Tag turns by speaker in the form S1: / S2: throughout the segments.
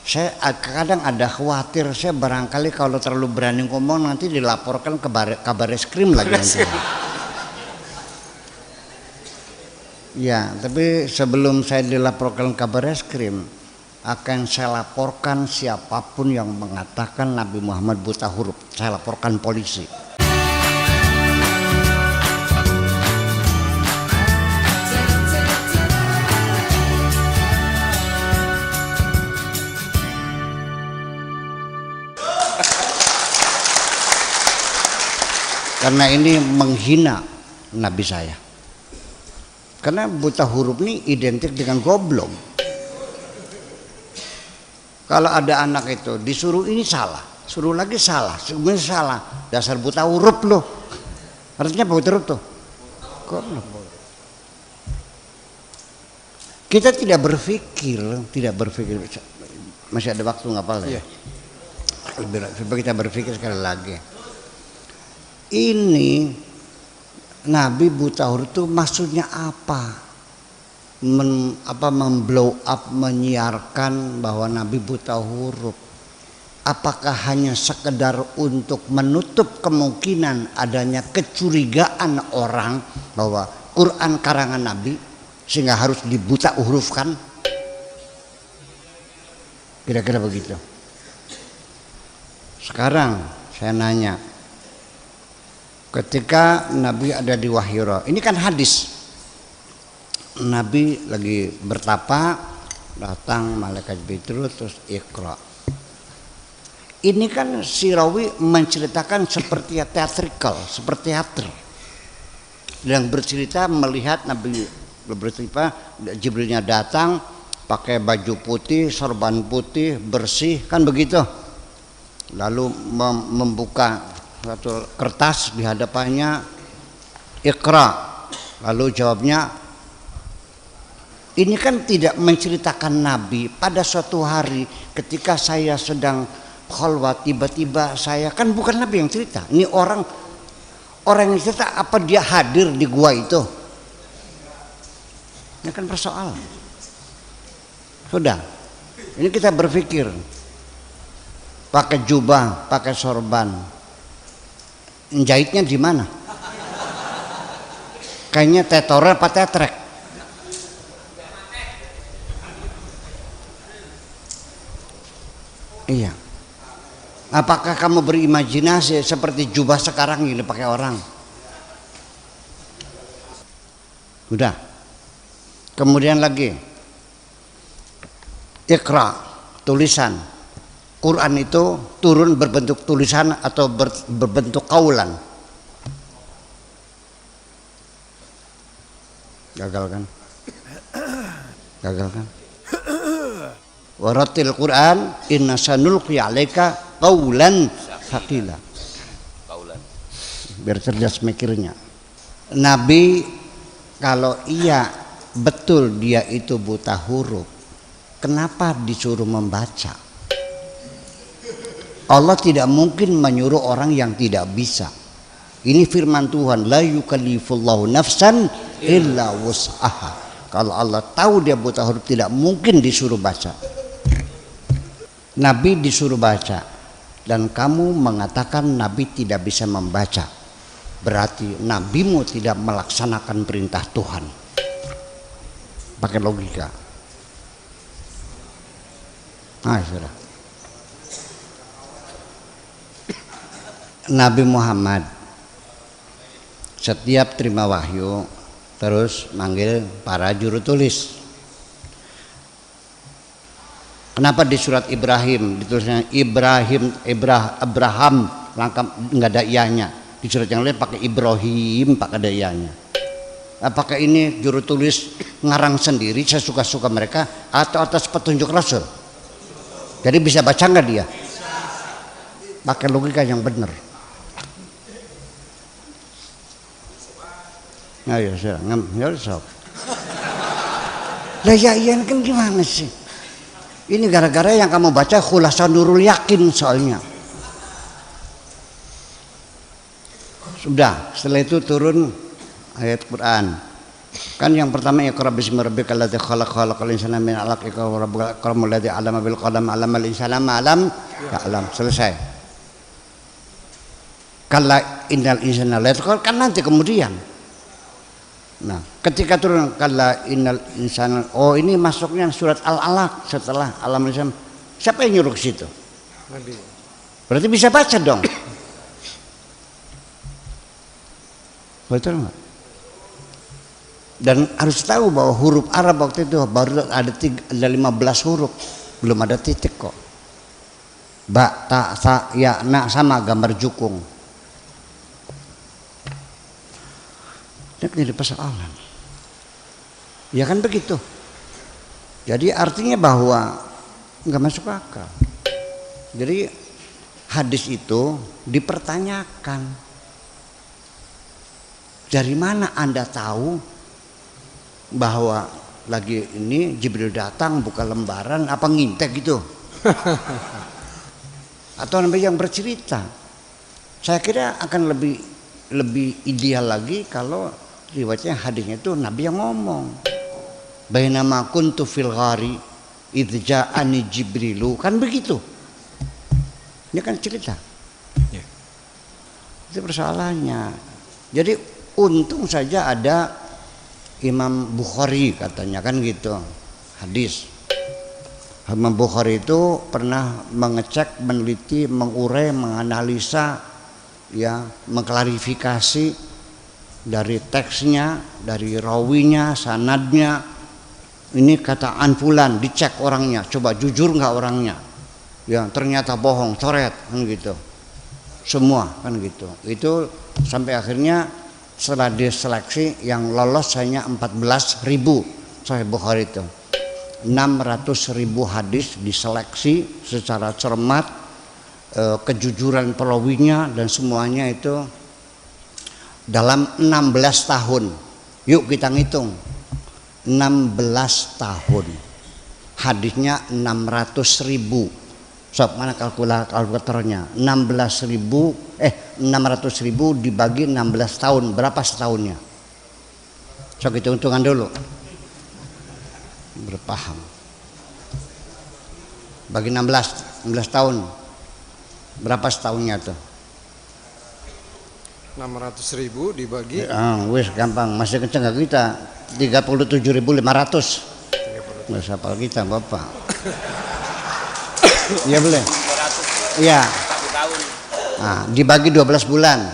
S1: Saya kadang ada khawatir, saya barangkali kalau terlalu berani ngomong nanti dilaporkan ke kabar reskrim lagi nanti. Ya, tapi sebelum saya dilaporkan kabar reskrim, akan saya laporkan siapapun yang mengatakan Nabi Muhammad buta huruf. Saya laporkan polisi. Karena ini menghina Nabi saya. Karena buta huruf ini identik dengan goblok. Kalau ada anak itu disuruh ini salah, suruh lagi salah, sebenarnya salah. Dasar buta huruf loh. Artinya buta huruf tuh. Goblok. Kita tidak berpikir. Masih ada waktu nggak apa-apa ya? Coba kita berpikir sekali lagi. Ini Nabi buta huruf itu maksudnya apa? Memblow up, menyiarkan bahwa Nabi buta huruf. Apakah hanya sekedar untuk menutup kemungkinan adanya kecurigaan orang bahwa Quran karangan Nabi sehingga harus dibuta hurufkan? Kira-kira begitu. Sekarang saya nanya, ketika Nabi ada di Wahira, ini kan hadis, Nabi lagi bertapa, datang malaikat Jibril terus Iqra. Ini kan si rawi menceritakan seperti teatrikal, seperti teater. Yang bercerita melihat Nabi bercerita, Jibrilnya datang pakai baju putih, sorban putih, bersih, kan begitu. Lalu membuka satu kertas di hadapannya, Iqra. Lalu jawabnya, ini kan tidak menceritakan Nabi pada suatu hari ketika saya sedang khalwat, tiba-tiba saya, kan bukan Nabi yang cerita. Ini orang yang cerita, apa dia hadir di gua itu? Ini kan persoalan. Sudah, ini kita berpikir, pakai jubah, pakai sorban, jahitnya di mana? Kayaknya tetornya apa tetrek? Iya. Apakah kamu berimajinasi seperti jubah sekarang ini pakai orang? Udah. Kemudian lagi, Iqra, tulisan. Quran itu turun berbentuk tulisan atau berbentuk kaulan? Gagal kan? Gagal kan? Waratil Quran inna sanulqi 'alaika qaulan tsaqila. Biar cerdas mikirnya. Nabi kalau iya betul dia itu buta huruf, kenapa disuruh membaca? Allah tidak mungkin menyuruh orang yang tidak bisa. Ini firman Tuhan, la yukallifullahu nafsan illa wus'aha. Kalau Allah tahu dia buta huruf, tidak mungkin disuruh baca. Nabi disuruh baca, dan kamu mengatakan Nabi tidak bisa membaca, berarti nabimu tidak melaksanakan perintah Tuhan. Pakai logika. Sudah. Nabi Muhammad setiap terima wahyu terus manggil para juru tulis. Kenapa di surat Ibrahim ditulisnya Abraham, lengkap nggak ada ianya. Di surat yang lain pakai Ibrahim, pakai ada ianya. Apakah ini juru tulis ngarang sendiri sesuka-suka mereka atau atas petunjuk Rasul? Jadi bisa baca nggak dia? Pakai logika yang benar. Ayo sudah, sok. Lah ya iya kan gimana sih? Ini gara-gara yang kamu baca Khulasan Nurul Yakin soalnya. Sudah, setelah itu turun ayat Quran. Kan yang pertama iqra bismi rabbikal ladzi khalaq khalaqal insana min 'alaq iqra wa rabbukal akramul ladzi 'allama bil qalam 'allamal insana ma lam ya'lam. Selesai. Kalla innal insana la yatqa kan nanti kemudian. Nah, ketika turun kalla innal insana, oh ini masuknya surat Al-Alaq setelah Allamal insana. Siapa yang nyuruh ke situ?
S2: Nabi.
S1: Berarti bisa baca dong. Betul nggak? Dan harus tahu bahwa huruf Arab waktu itu baru ada 15 huruf, belum ada titik kok. Ba, ta, sa, ya, na sama gambar jukung. Ini jadi persoalan. Ya kan begitu. Jadi artinya bahwa nggak masuk akal. Jadi hadis itu dipertanyakan. Dari mana Anda tahu bahwa lagi ini Jibril datang buka lembaran apa ngintek gitu? Atau Nabi yang bercerita? Saya kira akan lebih ideal lagi kalau riwayatnya hadisnya itu Nabi yang ngomong. Bainama kuntu fil ghari idz ja'ani Jibrilu, kan begitu. Ini kan cerita.
S2: Yeah.
S1: Itu persoalannya. Jadi untung saja ada Imam Bukhari katanya kan gitu, hadis. Imam Bukhari itu pernah mengecek, meneliti, mengurai, menganalisa, ya, mengklarifikasi dari teksnya, dari rawinya, sanadnya. Ini kata Anfulan, dicek orangnya, coba jujur nggak orangnya? Ya ternyata bohong, coret kan gitu. Semua kan gitu. Itu sampai akhirnya setelah diseleksi yang lolos hanya 14.000 Sahih Bukhari itu. 600.000 hadis diseleksi secara cermat, kejujuran perawinya dan semuanya itu dalam 16 tahun. Yuk kita ngitung. 16 tahun. Hadisnya 600.000. Sob, mana kalkulatornya? 600.000 dibagi 16 tahun, berapa setahunnya? Sok hitung-hitungan dulu. Berpaham. Bagi 16 tahun. Berapa setahunnya tuh?
S2: 600.000 dibagi.
S1: Wis gampang, masih kenceng gak kita? 37.500. Nggak hafal kita, Bapak. Iya boleh. 200. Iya. 1 tahun. Nah, dibagi 12 bulan.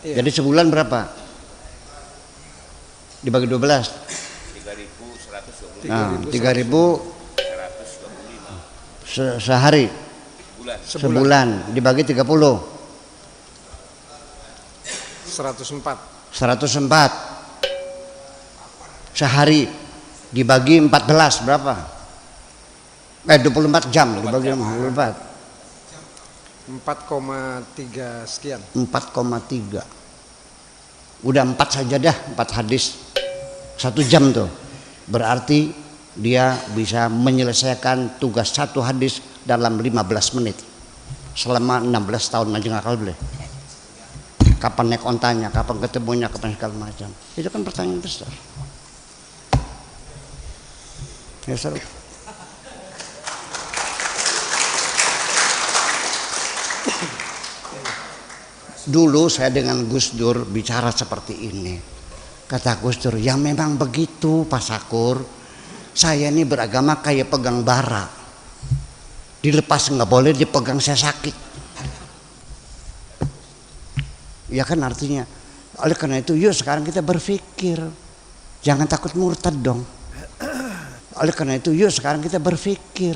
S1: Iya. Jadi sebulan berapa? Dibagi 12. 3.125. Nah, 3.125. Sehari. Sebulan dibagi 30.
S2: 104.
S1: Sehari dibagi 14 berapa? 24 jam dibagi 24.
S2: 4,3 sekian.
S1: 4,3. Udah 4 saja dah, 4 hadis. 1 jam tuh. Berarti dia bisa menyelesaikan tugas 1 hadis dalam 15 menit. Selama 16 tahun aja ngakal boleh. Kapan naik ontanya, kapan ketemunya, kapan segala macam. Itu kan pertanyaan besar. Ya seru. Dulu saya dengan Gus Dur bicara seperti ini. Kata Gus Dur, ya memang begitu Pak Sakur. Saya ini beragama kayak pegang bara. Dilepas nggak boleh, dipegang saya sakit. Ya kan artinya. Oleh karena itu yuk sekarang kita berpikir. Jangan takut murtad dong. Oleh karena itu yuk sekarang kita berpikir.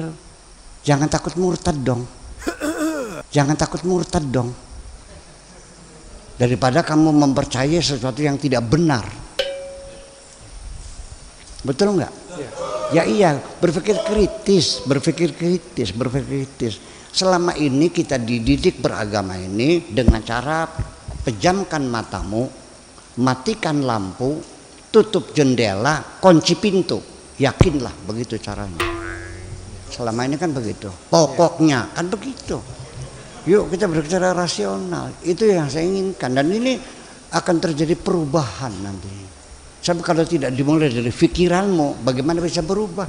S1: Jangan takut murtad dong. Jangan takut murtad dong. Daripada kamu mempercayai sesuatu yang tidak benar. Betul nggak? Ya iya, berpikir kritis. Selama ini kita dididik beragama ini dengan cara pejamkan matamu, matikan lampu, tutup jendela, kunci pintu. Yakinlah begitu caranya. Selama ini kan begitu. Pokoknya kan begitu. Yuk kita berbicara rasional. Itu yang saya inginkan. Dan ini akan terjadi perubahan nanti. Tapi kalau tidak dimulai dari pikiranmu, bagaimana bisa berubah?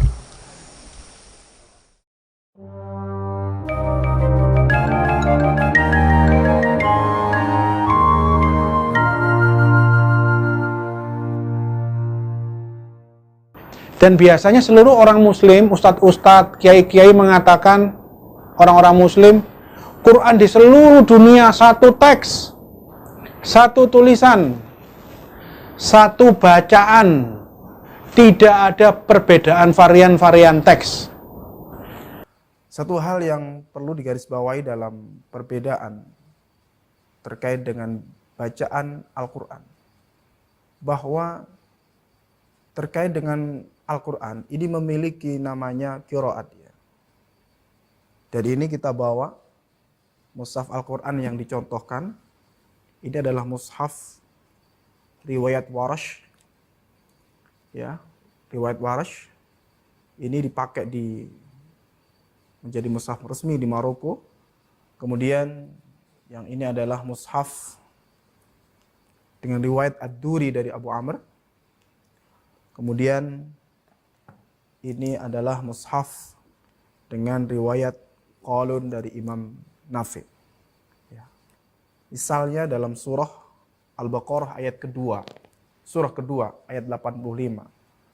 S3: Dan biasanya seluruh orang muslim, ustadz-ustadz, kiai-kiai mengatakan orang-orang muslim, Quran di seluruh dunia satu teks, satu tulisan, satu bacaan, tidak ada perbedaan varian-varian teks. Satu hal yang perlu digarisbawahi dalam perbedaan terkait dengan bacaan Al-Quran, bahwa terkait dengan Al-Quran ini memiliki namanya qiraat ya. Dari ini kita bawa mushaf Al-Quran yang dicontohkan. Ini adalah mushaf riwayat Warash. Ya, riwayat Warash ini dipakai menjadi mushaf resmi di Maroko. Kemudian yang ini adalah mushaf dengan riwayat Ad-Duri dari Abu Amr. Kemudian ini adalah mushaf dengan riwayat Qalun dari Imam Nafi. Ya. Misalnya dalam surah Al-Baqarah ayat kedua, surah kedua ayat 85.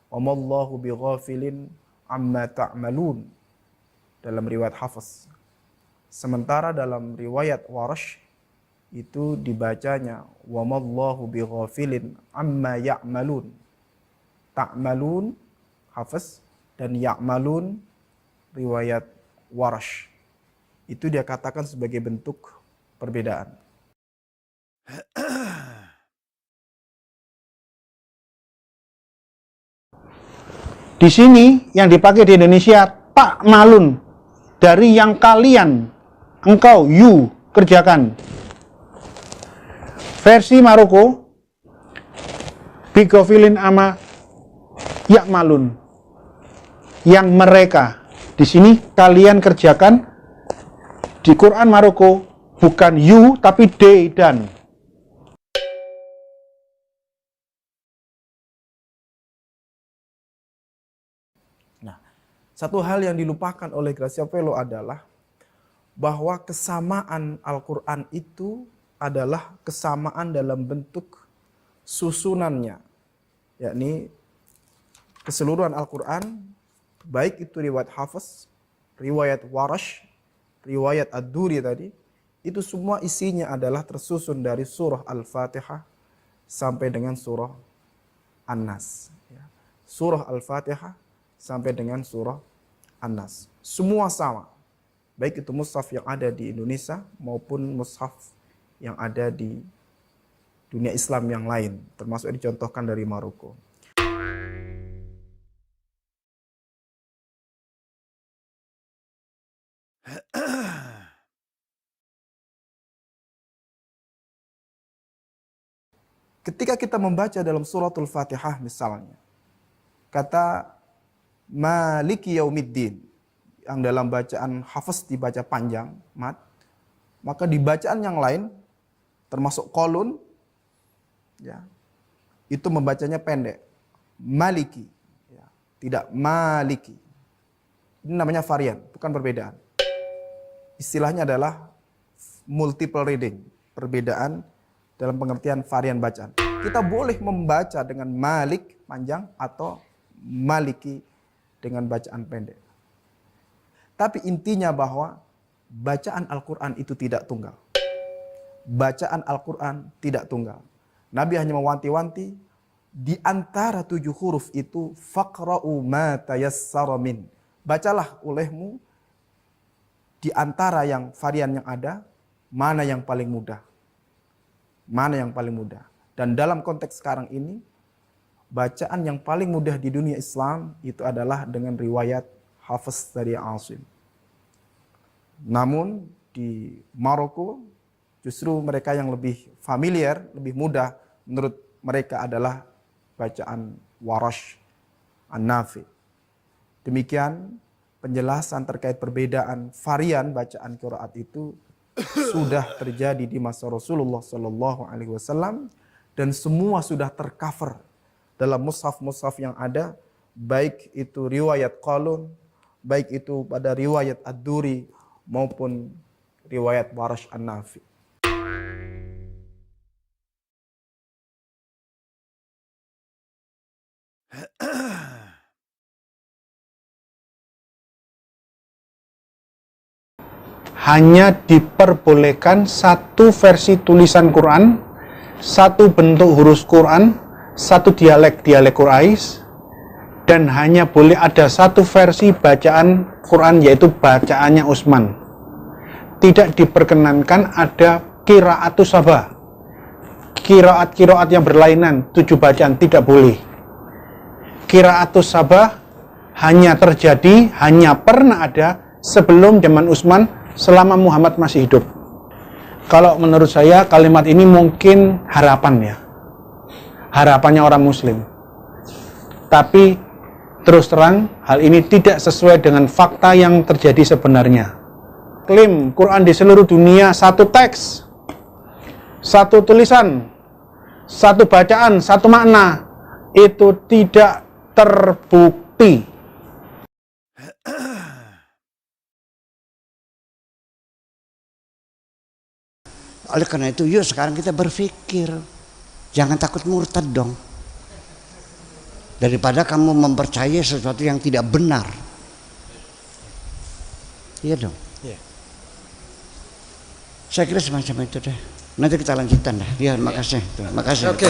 S3: Wamallahu bighafilin amma ta'malun dalam riwayat Hafiz. Sementara dalam riwayat Warash itu dibacanya wamallahu bighafilin amma ya'malun. Ta'malun Hafiz dan ya'malun riwayat Warash. Itu dia katakan sebagai bentuk perbedaan. Di sini yang dipakai di Indonesia ta'malun, dari yang kalian, engkau, you kerjakan. Versi Maroko bigofilin ama ya'malun, yang mereka. Di sini kalian kerjakan. Di Quran Maroko bukan you tapi they dan. Nah, satu hal yang dilupakan oleh Gracia Pelo adalah bahwa kesamaan Al-Quran itu adalah kesamaan dalam bentuk susunannya, yakni keseluruhan Al-Quran, baik itu riwayat Hafiz, riwayat Warash, riwayat Ad-Duri tadi, itu semua isinya adalah tersusun dari surah Al-Fatihah sampai dengan surah An-Nas. Surah Al-Fatihah sampai dengan surah An-Nas. Semua sama. Baik itu mushaf yang ada di Indonesia maupun mushaf yang ada di dunia Islam yang lain, termasuk yang dicontohkan dari Maroko. Ketika kita membaca dalam suratul Fatihah misalnya, kata Maliki Yaumiddin, yang dalam bacaan Hafiz dibaca panjang, mat, maka di bacaan yang lain, termasuk Qalun, ya, itu membacanya pendek, Maliki, ya, tidak Maliki. Ini namanya varian, bukan perbedaan. Istilahnya adalah multiple reading, perbedaan dalam pengertian varian bacaan. Kita boleh membaca dengan Malik panjang atau Maliki dengan bacaan pendek. Tapi intinya bahwa bacaan Al-Quran itu tidak tunggal. Bacaan Al-Quran tidak tunggal. Nabi hanya mewanti-wanti di antara 7 huruf itu faqra'u ma tayassara min. Bacalah olehmu di antara yang varian yang ada, mana yang paling mudah. Mana yang paling mudah. Dan dalam konteks sekarang ini, bacaan yang paling mudah di dunia Islam itu adalah dengan riwayat Hafiz dari Asim. Namun di Maroko, justru mereka yang lebih familiar, lebih mudah menurut mereka adalah bacaan Warash An-Nafi. Demikian penjelasan terkait perbedaan varian bacaan qiraat itu sudah terjadi di masa Rasulullah Sallallahu Alaihi Wasallam dan semua sudah tercover dalam mushaf-mushaf yang ada, baik itu riwayat Qalun, baik itu pada riwayat Ad-Duri maupun riwayat Warash An-Nafi.
S4: Hanya diperbolehkan satu versi tulisan Quran, satu bentuk huruf Quran, satu dialek Quraisy, dan hanya boleh ada satu versi bacaan Quran, yaitu bacaannya Utsman. Tidak diperkenankan ada qiraatus sabah, qiraat yang berlainan, 7 bacaan, tidak boleh. Qiraatus sabah hanya pernah ada sebelum zaman Utsman, selama Muhammad masih hidup. Kalau menurut saya kalimat ini mungkin harapan ya, harapannya orang Muslim. Tapi terus terang hal ini tidak sesuai dengan fakta yang terjadi sebenarnya. Klaim Quran di seluruh dunia satu teks, satu tulisan, satu bacaan, satu makna, itu tidak terbukti.
S1: Oleh karena itu, yuk sekarang kita berpikir, jangan takut murtad dong. Daripada kamu mempercayai sesuatu yang tidak benar. Iya dong.
S2: Iya.
S1: Saya kira semacam itu deh. Nanti kita lanjutkan dah. Ya, makasih. Makasih.
S2: Oke.